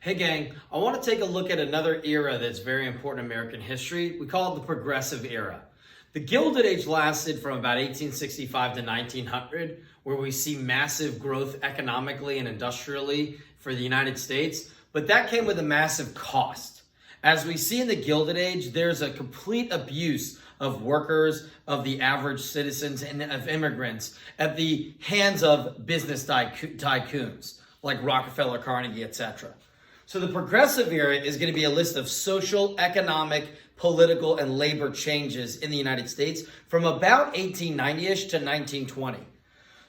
Hey gang, I want to take a look at another era that's very important in American history. We call it the Progressive Era. The Gilded Age lasted from about 1865 to 1900, where we see massive growth economically and industrially for the United States, but that came with a massive cost. As we see in the Gilded Age, there's a complete abuse of workers, of the average citizens, and of immigrants at the hands of business tycoons like Rockefeller, Carnegie, etc. So the Progressive Era is going to be a list of social, economic, political, and labor changes in the United States from about 1890-ish to 1920.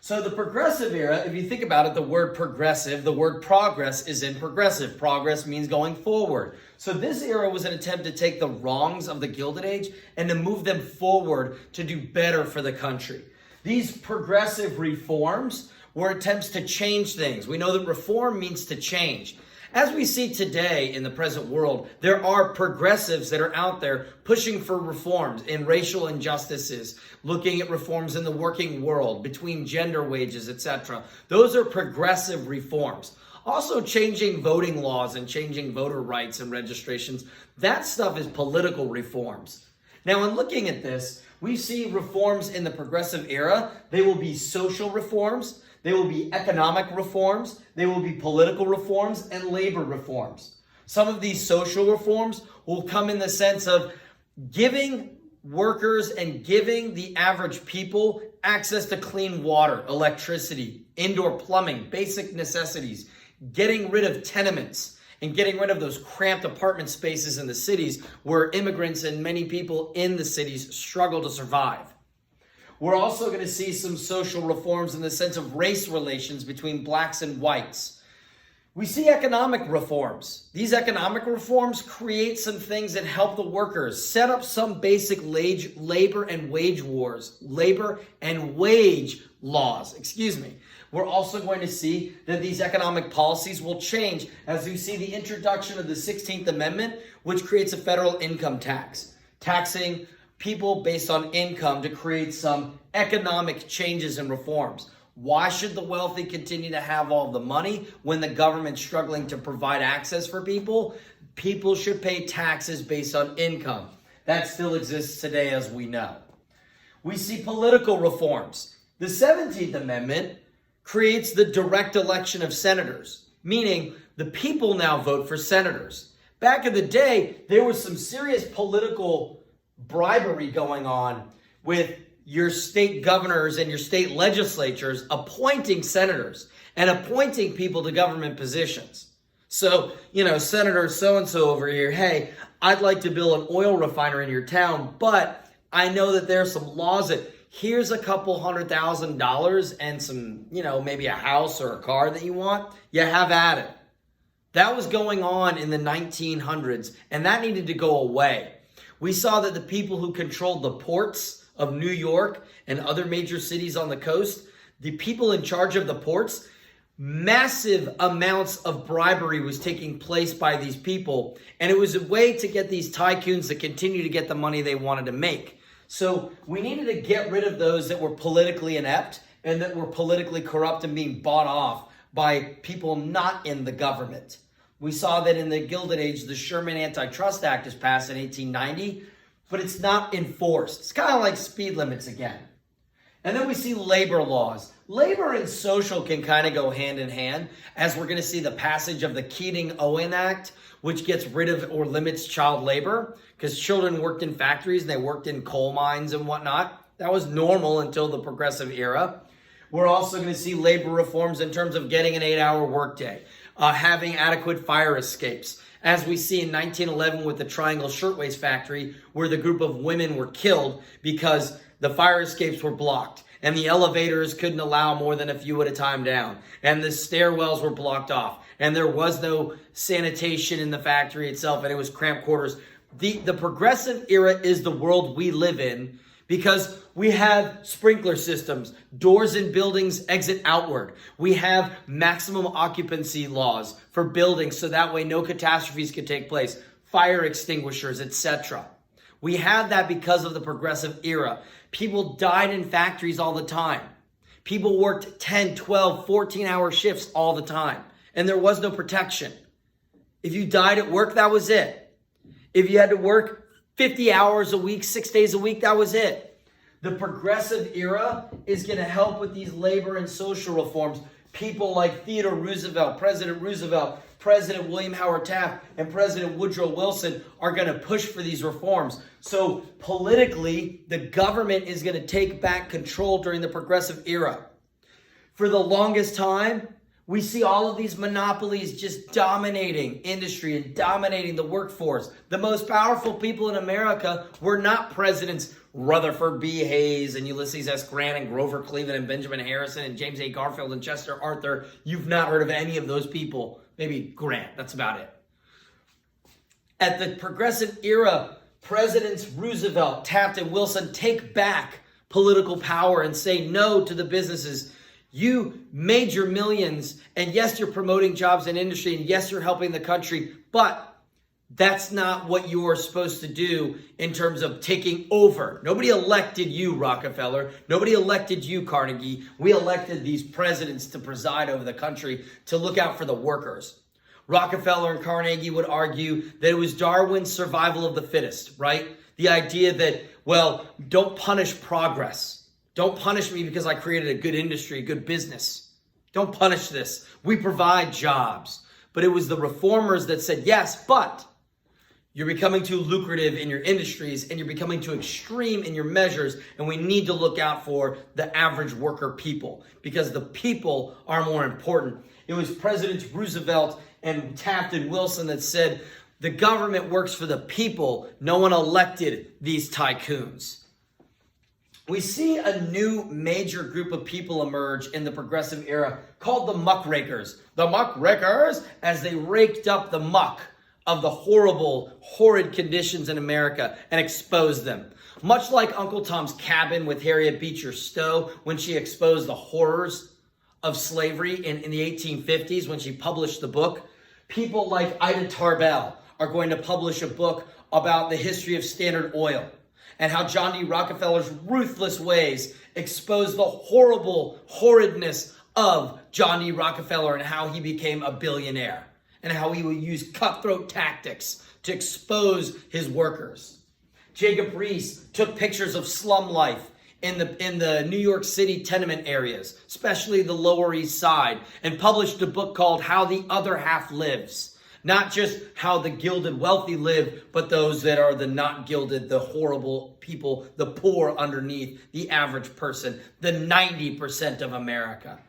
So the Progressive Era, if you think about it, the word progressive, the word progress is in progressive. Progress means going forward. So this era was an attempt to take the wrongs of the Gilded Age and to move them forward to do better for the country. These progressive reforms were attempts to change things. We know that reform means to change. As we see today in the present world, there are progressives that are out there pushing for reforms in racial injustices, looking at reforms in the working world, between gender wages, etc. Those are progressive reforms. Also changing voting laws and changing voter rights and registrations, that stuff is political reforms. Now, in looking at this, we see reforms in the Progressive Era. They will be social reforms. They will be economic reforms, they will be political reforms, and labor reforms. Some of these social reforms will come in the sense of giving workers and giving the average people access to clean water, electricity, indoor plumbing, basic necessities, getting rid of tenements, and getting rid of those cramped apartment spaces in the cities where immigrants and many people in the cities struggle to survive. We're also going to see some social reforms in the sense of race relations between blacks and whites. We see economic reforms. These economic reforms create some things that help the workers, set up some basic labor and wage laws. We're also going to see that these economic policies will change as we see the introduction of the 16th Amendment, which creates a federal income tax, taxing people based on income to create some economic changes and reforms. Why should the wealthy continue to have all the money when the government's struggling to provide access for people? People should pay taxes based on income. That still exists today, as we know. We see political reforms. The 17th Amendment creates the direct election of senators, meaning the people now vote for senators. Back in the day, there was some serious political bribery going on with your state governors and your state legislatures appointing senators and appointing people to government positions. So, Senator so-and-so over here, hey, I'd like to build an oil refinery in your town, but I know that there's some laws that here's a couple $100,000 and some, maybe a house or a car that you want. You have at it. That was going on in the 1900s, and that needed to go away. We saw that the people who controlled the ports of New York and other major cities on the coast, the people in charge of the ports, massive amounts of bribery was taking place by these people. And it was a way to get these tycoons to continue to get the money they wanted to make. So we needed to get rid of those that were politically inept and that were politically corrupt and being bought off by people not in the government. We saw that in the Gilded Age, the Sherman Antitrust Act is passed in 1890, but it's not enforced. It's kind of like speed limits again. And then we see labor laws. Labor and social can kind of go hand in hand, as we're going to see the passage of the Keating-Owen Act, which gets rid of or limits child labor, because children worked in factories and they worked in coal mines and whatnot. That was normal until the Progressive Era. We're also going to see labor reforms in terms of getting an 8-hour workday. Having adequate fire escapes. As we see in 1911 with the Triangle Shirtwaist Factory, where the group of women were killed because the fire escapes were blocked and the elevators couldn't allow more than a few at a time down and the stairwells were blocked off and there was no sanitation in the factory itself and it was cramped quarters. The Progressive Era is the world we live in because we have sprinkler systems, doors in buildings exit outward. We have maximum occupancy laws for buildings so that way no catastrophes could take place, fire extinguishers, etc. We have that because of the Progressive Era. People died in factories all the time. People worked 10, 12, 14-hour shifts all the time, and there was no protection. If you died at work, that was it. If you had to work 50 hours a week, 6 days a week, that was it. The progressive era is going to help with these labor and social reforms. People like Theodore Roosevelt, President Roosevelt, President William Howard Taft, and President Woodrow Wilson are going to push for these reforms. So politically, the government is going to take back control during the progressive era. For the longest time, we see all of these monopolies just dominating industry and dominating the workforce. The most powerful people in America were not presidents Rutherford B. Hayes and Ulysses S. Grant and Grover Cleveland and Benjamin Harrison and James A. Garfield and Chester Arthur. You've not heard of any of those people. Maybe Grant, that's about it. At the progressive era, Presidents Roosevelt, Taft, and Wilson take back political power and say no to the businesses. You made your millions, and yes, you're promoting jobs in industry, and yes, you're helping the country, but that's not what you are supposed to do in terms of taking over. Nobody elected you, Rockefeller. Nobody elected you, Carnegie. We elected these presidents to preside over the country, to look out for the workers. Rockefeller and Carnegie would argue that it was Darwin's survival of the fittest, right? The idea that, well, don't punish progress. Don't punish me because I created a good industry, a good business. Don't punish this. We provide jobs. But it was the reformers that said, yes, but you're becoming too lucrative in your industries and you're becoming too extreme in your measures, and we need to look out for the average worker people because the people are more important. It was Presidents Roosevelt and Taft and Wilson that said the government works for the people. No one elected these tycoons. We see a new major group of people emerge in the progressive era called the muckrakers. The muckrakers, as they raked up the muck of the horrible, horrid conditions in America and exposed them. Much like Uncle Tom's Cabin with Harriet Beecher Stowe when she exposed the horrors of slavery in the 1850s when she published the book, people like Ida Tarbell are going to publish a book about the history of Standard Oil and how John D. Rockefeller's ruthless ways exposed the horrible horridness of John D. Rockefeller and how he became a billionaire and how he would use cutthroat tactics to expose his workers. Jacob Riis took pictures of slum life in the New York City tenement areas, especially the Lower East Side, and published a book called How the Other Half Lives. Not just how the gilded wealthy live, but those that are the not gilded, the horrible people, the poor underneath, the average person, the 90% of America.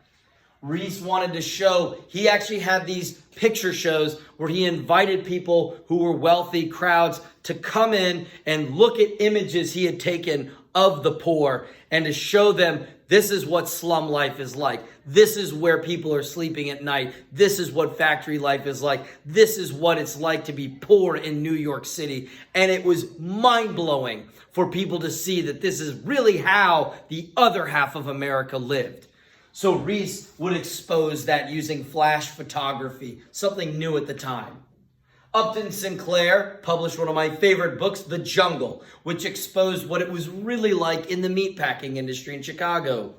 Riis wanted to show, he actually had these picture shows where he invited people who were wealthy crowds to come in and look at images he had taken of the poor and to show them this is what slum life is like. This is where people are sleeping at night. This is what factory life is like. This is what it's like to be poor in New York City. And it was mind-blowing for people to see that this is really how the other half of America lived. So Riis would expose that using flash photography, something new at the time. Upton Sinclair published one of my favorite books, The Jungle, which exposed what it was really like in the meatpacking industry in Chicago.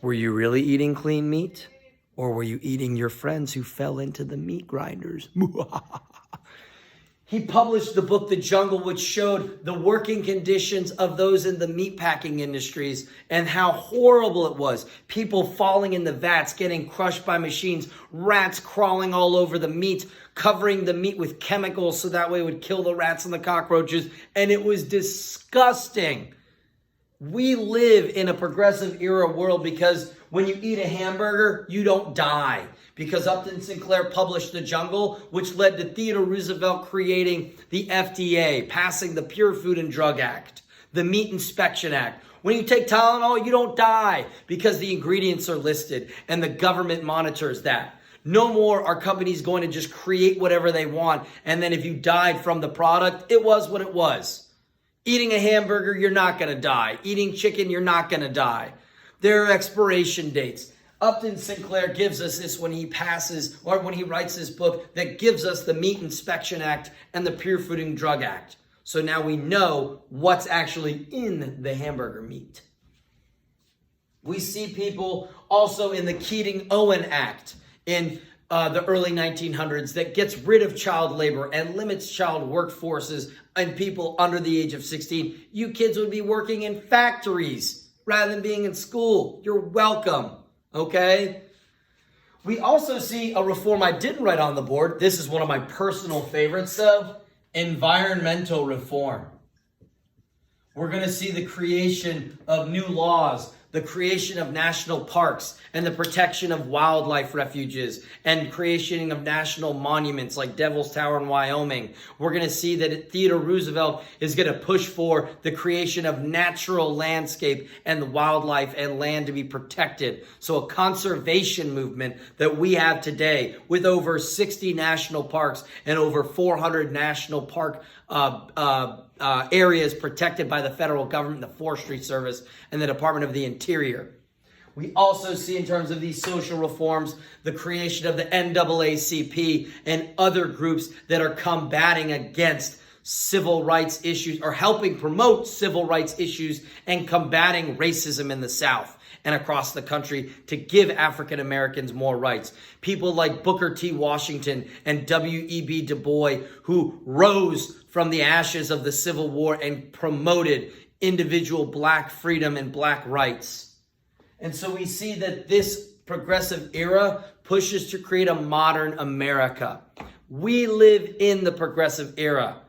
Were you really eating clean meat? Or were you eating your friends who fell into the meat grinders? He published the book, The Jungle, which showed the working conditions of those in the meatpacking industries and how horrible it was. People falling in the vats, getting crushed by machines, rats crawling all over the meat, covering the meat with chemicals so that way it would kill the rats and the cockroaches. And it was disgusting. We live in a progressive era world because when you eat a hamburger, you don't die. Because Upton Sinclair published The Jungle, which led to Theodore Roosevelt creating the FDA, passing the Pure Food and Drug Act, the Meat Inspection Act. When you take Tylenol, you don't die because the ingredients are listed and the government monitors that. No more are companies going to just create whatever they want, and then if you died from the product, it was what it was. Eating a hamburger, you're not going to die. Eating chicken, you're not going to die. There are expiration dates. Upton Sinclair gives us this when he passes, or when he writes this book that gives us the Meat Inspection Act and the Pure Food and Drug Act. So now we know what's actually in the hamburger meat. We see people also in the Keating-Owen Act, in the early 1900s that gets rid of child labor and limits child workforces and people under the age of 16, you kids would be working in factories rather than being in school. You're welcome, okay? We also see a reform I didn't write on the board. This is one of my personal favorites, though. Environmental reform. We're going to see the creation of new laws, the creation of national parks, and the protection of wildlife refuges, and creation of national monuments like Devil's Tower in Wyoming. We're going to see that Theodore Roosevelt is going to push for the creation of natural landscape and the wildlife and land to be protected. So a conservation movement that we have today with over 60 national parks and over 400 national park areas protected by the federal government, the Forestry Service, and the Department of the Interior. We also see, in terms of these social reforms, the creation of the NAACP and other groups that are combating against civil rights issues, or helping promote civil rights issues and combating racism in the South and across the country to give African Americans more rights. People like Booker T. Washington and W.E.B. Du Bois, who rose from the ashes of the Civil War and promoted individual black freedom and black rights. And so we see that this progressive era pushes to create a modern America. We live in the progressive era.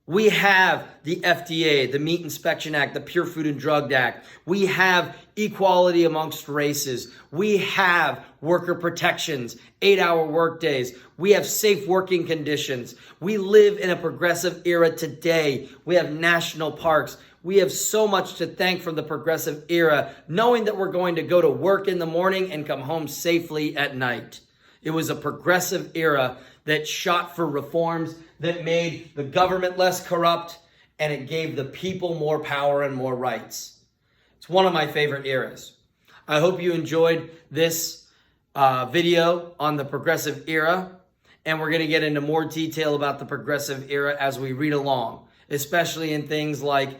We have the FDA, the Meat Inspection Act, the Pure Food and Drug Act. We have equality amongst races. We have worker protections, 8-hour workdays. We have safe working conditions. We live in a progressive era today. We have national parks. We have so much to thank from the progressive era, knowing that we're going to go to work in the morning and come home safely at night. It was a progressive era that shot for reforms that made the government less corrupt, and it gave the people more power and more rights. It's one of my favorite eras. I hope you enjoyed this video on the progressive era, and we're going to get into more detail about the progressive era as we read along, especially in things like